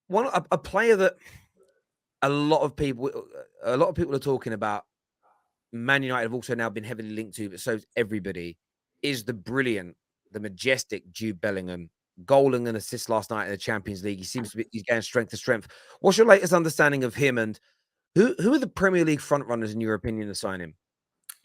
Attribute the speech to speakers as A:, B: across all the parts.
A: a player that a lot of people are talking about. Man United have also now been heavily linked to, but so's everybody. Is the brilliant, the majestic Jude Bellingham, goal and an assist last night in the Champions League. He's going strength to strength. What's your latest understanding of him, and who are the Premier League front runners in your opinion to sign him?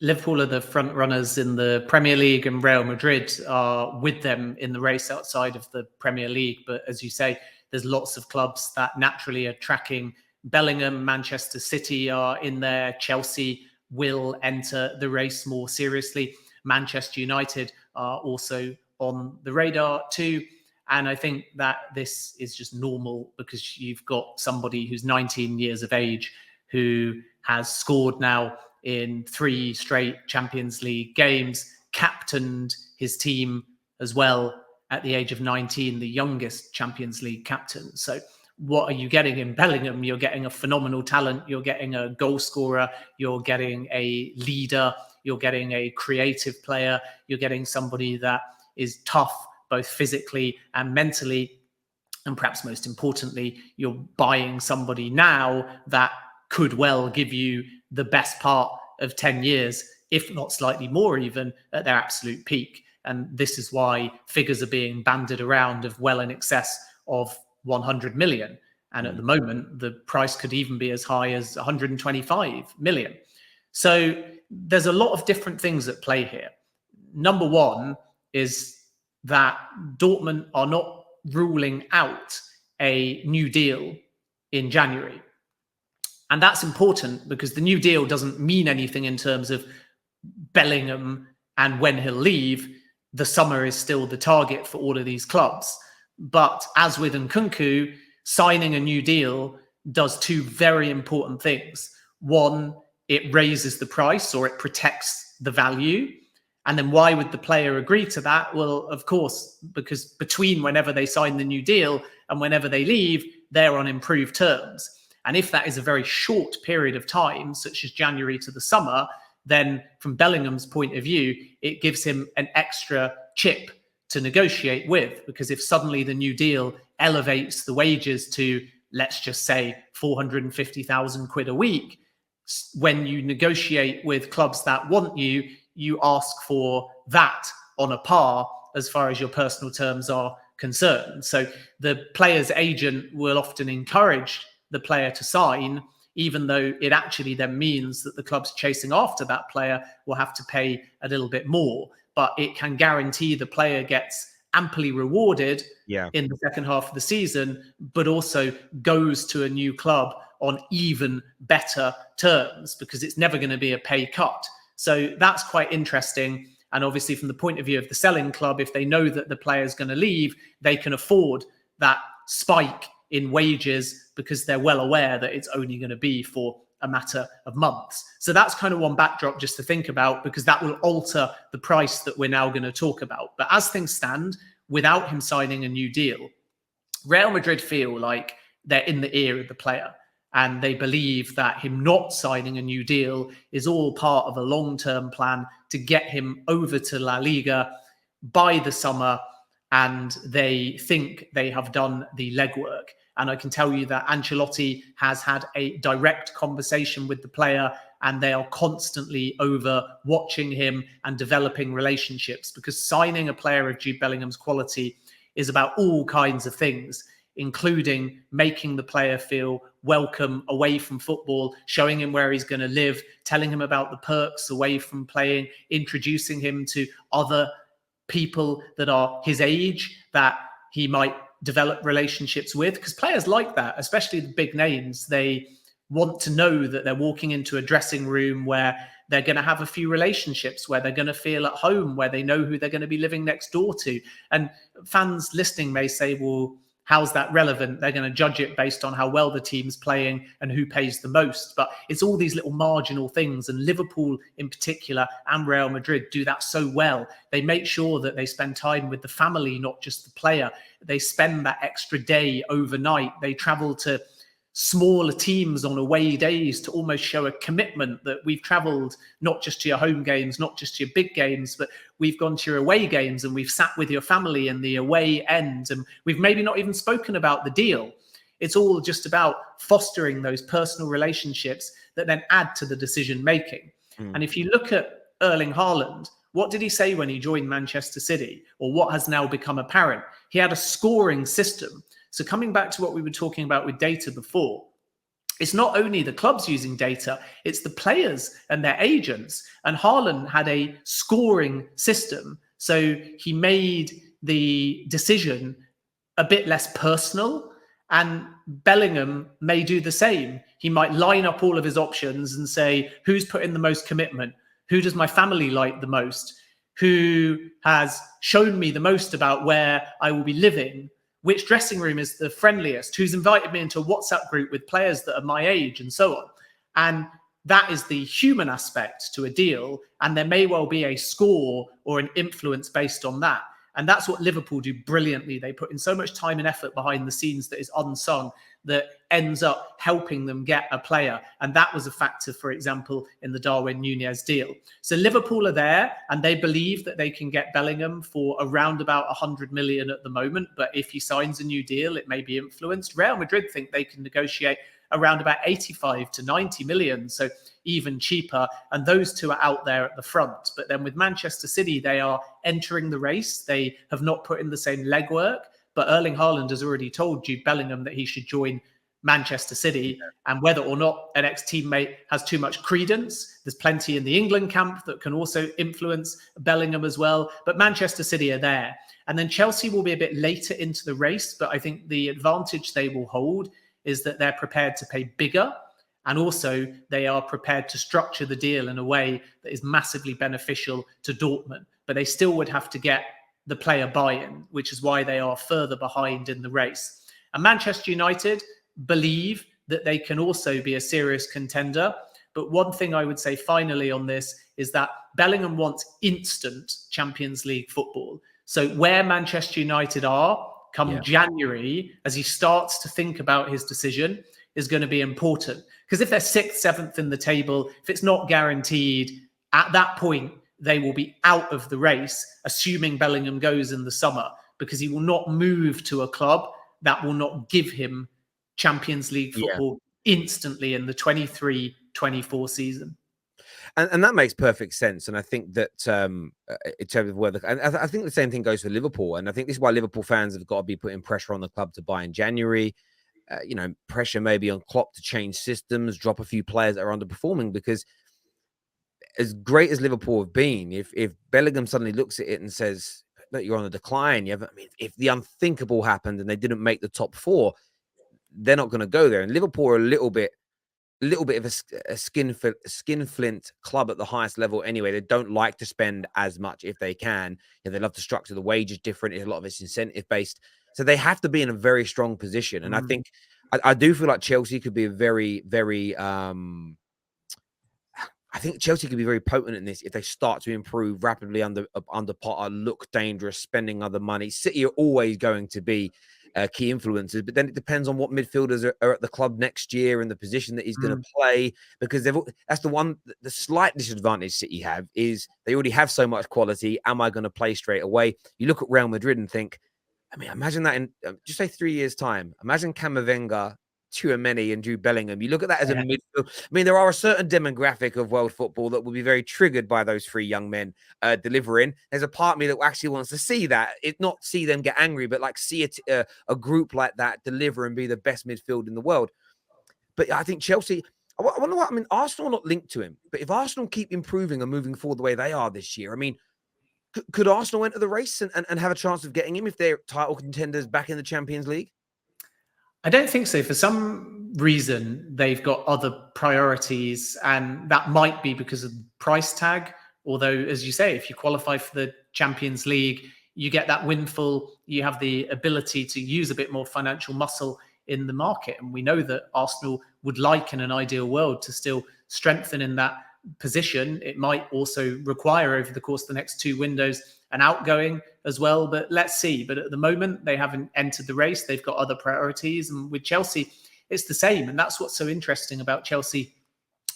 B: Liverpool are the front runners in the Premier League, and Real Madrid are with them in the race outside of the Premier League. But as you say, there's lots of clubs that naturally are tracking Bellingham. Manchester City are in there. Chelsea will enter the race more seriously. Manchester United are also on the radar too. And I think that this is just normal because you've got somebody who's 19 years of age who has scored now in 3 straight Champions League games, captained his team as well at the age of 19, the youngest Champions League captain. So what are you getting in Bellingham? You're getting a phenomenal talent. You're getting a goal scorer. You're getting a leader. You're getting a creative player. You're getting somebody that is tough, both physically and mentally. And perhaps most importantly, you're buying somebody now that could well give you the best part of 10 years, if not slightly more even, at their absolute peak. And this is why figures are being bandied around of well in excess of 100 million. And at the moment, the price could even be as high as 125 million. So there's a lot of different things at play here. Number one is that Dortmund are not ruling out a new deal in January. And that's important because the new deal doesn't mean anything in terms of Bellingham and when he'll leave. The summer is still the target for all of these clubs. But as with Nkunku, signing a new deal does 2 very important things. One, it raises the price or it protects the value. And then why would the player agree to that? Well, of course, because between whenever they sign the new deal and whenever they leave, they're on improved terms. And if that is a very short period of time, such as January to the summer, then from Bellingham's point of view, it gives him an extra chip to negotiate with. Because if suddenly the new deal elevates the wages to, let's just say, 450,000 quid a week, when you negotiate with clubs that want you, you ask for that on a par as far as your personal terms are concerned. So the player's agent will often encourage the player to sign, even though it actually then means that the clubs chasing after that player will have to pay a little bit more. But it can guarantee the player gets amply rewarded in the second half of the season, but also goes to a new club on even better terms because it's never going to be a pay cut. So that's quite interesting. And obviously from the point of view of the selling club, if they know that the player is going to leave, they can afford that spike in wages because they're well aware that it's only going to be for a matter of months. So that's kind of one backdrop just to think about, because that will alter the price that we're now going to talk about. But as things stand, without him signing a new deal, Real Madrid feel like they're in the ear of the player. And they believe that him not signing a new deal is all part of a long-term plan to get him over to La Liga by the summer. And they think they have done the legwork. And I can tell you that Ancelotti has had a direct conversation with the player, and they are constantly over watching him and developing relationships, because signing a player of Jude Bellingham's quality is about all kinds of things, including making the player feel welcome away from football, showing him where he's going to live, telling him about the perks away from playing, introducing him to other people that are his age that he might develop relationships with. Because players like that, especially the big names, they want to know that they're walking into a dressing room where they're going to have a few relationships, where they're going to feel at home, where they know who they're going to be living next door to. And fans listening may say, well, how's that relevant? They're going to judge it based on how well the team's playing and who pays the most. But it's all these little marginal things. And Liverpool in particular and Real Madrid do that so well. They make sure that they spend time with the family, not just the player. They spend that extra day overnight. They travel to smaller teams on away days to almost show a commitment that we've traveled not just to your home games, not just to your big games, but we've gone to your away games and we've sat with your family in the away end, and we've maybe not even spoken about the deal. It's all just about fostering those personal relationships that then add to the decision making. And if you look at Erling Haaland, what did he say when he joined Manchester City, or what has now become apparent? He had a scoring system. So coming back to what we were talking about with data before, it's not only the clubs using data, it's the players and their agents. And Haaland had a scoring system. So he made the decision a bit less personal. And Bellingham may do the same. He might line up all of his options and say, who's put in the most commitment? Who does my family like the most? Who has shown me the most about where I will be living? Which dressing room is the friendliest? Who's invited me into a WhatsApp group with players that are my age, and so on? And that is the human aspect to a deal. And there may well be a score or an influence based on that. And that's what Liverpool do brilliantly. They put in so much time and effort behind the scenes that is unsung, that ends up helping them get a player. And that was a factor, for example, in the Darwin Núñez deal. So Liverpool are there, and they believe that they can get Bellingham for around about 100 million at the moment. But if he signs a new deal, it may be influenced. Real Madrid think they can negotiate around about 85 to 90 million. So even cheaper. And those two are out there at the front. But then with Manchester City, they are entering the race. They have not put in the same legwork. But Erling Haaland has already told Jude Bellingham that he should join Manchester City. And whether or not an ex-teammate has too much credence, there's plenty in the England camp that can also influence Bellingham as well. But Manchester City are there. And then Chelsea will be a bit later into the race. But I think the advantage they will hold is that they're prepared to pay bigger. And also they are prepared to structure the deal in a way that is massively beneficial to Dortmund. But they still would have to get the player buy-in, which is why they are further behind in the race. And Manchester United believe that they can also be a serious contender. But one thing I would say finally on this is that Bellingham wants instant Champions League football. So where Manchester United are come January, as he starts to think about his decision, is going to be important. Because if they're 6th, 7th in the table, if it's not guaranteed, at that point, they will be out of the race, assuming Bellingham goes in the summer, because he will not move to a club that will not give him Champions League football instantly in the 23-24 season.
A: And that makes perfect sense. And I think that in terms of whether, and I think the same thing goes for Liverpool. And I think this is why Liverpool fans have got to be putting pressure on the club to buy in January. Pressure maybe on Klopp to change systems, drop a few players that are underperforming, because as great as Liverpool have been, if Bellingham suddenly looks at it and says that you're on a decline, if the unthinkable happened and they didn't make the top 4, they're not going to go there. And Liverpool are a little bit of a skinflint club at the highest level anyway. They don't like to spend as much if they can. They love to structure the wages different. A lot of it's incentive based. So they have to be in a very strong position. And I think I do feel like Chelsea could be a very, very I think Chelsea could be very potent in this if they start to improve rapidly under Potter, look dangerous, spending other money. City are always going to be key influencers, but then it depends on what midfielders are at the club next year and the position that he's going to play, because that's the slight disadvantage City have is they already have so much quality. Am I going to play straight away? You look at Real Madrid and think, imagine that in just say 3 years' time. Imagine Camavinga, Tchouaméni and Jude Bellingham. You look at that as a midfield. There are a certain demographic of world football that will be very triggered by those 3 young men delivering. There's a part of me that actually wants to see that. Not see them get angry, but like see a group like that deliver and be the best midfield in the world. But I think Chelsea, I wonder what, Arsenal are not linked to him, but if Arsenal keep improving and moving forward the way they are this year, could Arsenal enter the race and have a chance of getting him if they're title contenders back in the Champions League?
B: I don't think so. For some reason, they've got other priorities, and that might be because of the price tag. Although, as you say, if you qualify for the Champions League, you get that windfall. You have the ability to use a bit more financial muscle in the market. And we know that Arsenal would like, in an ideal world, to still strengthen in that position. It might also require, over the course of the next 2 windows, an outgoing as well, but let's see. But at the moment, they haven't entered the race. They've got other priorities. And with Chelsea, it's the same. And that's what's so interesting about Chelsea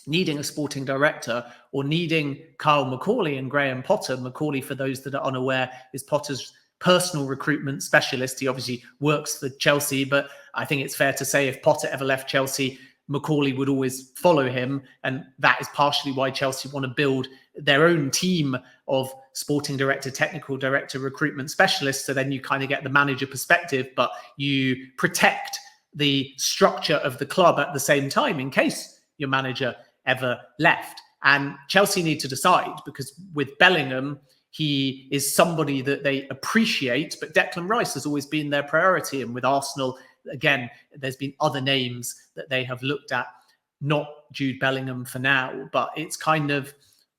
B: needing a sporting director, or needing Kyle McCauley and Graham Potter. McCauley, for those that are unaware, is Potter's personal recruitment specialist. He obviously works for Chelsea, but I think it's fair to say if Potter ever left Chelsea, Macaulay would always follow him. And that is partially why Chelsea want to build their own team of sporting director, technical director, recruitment specialists. So then you kind of get the manager perspective, but you protect the structure of the club at the same time in case your manager ever left. And Chelsea need to decide, because with Bellingham, he is somebody that they appreciate, but Declan Rice has always been their priority. And with Arsenal, again, there's been other names that they have looked at, not Jude Bellingham for now, but it's kind of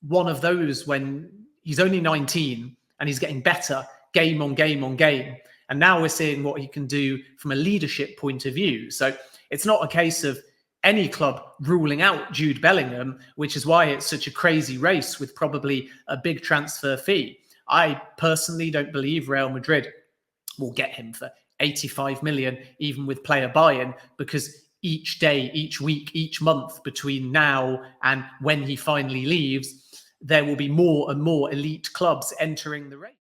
B: one of those when he's only 19 and he's getting better game on game on game. And now we're seeing what he can do from a leadership point of view. So it's not a case of any club ruling out Jude Bellingham, which is why it's such a crazy race with probably a big transfer fee. I personally don't believe Real Madrid will get him for 85 million, even with player buy-in, because each day, each week, each month between now and when he finally leaves, there will be more and more elite clubs entering the race.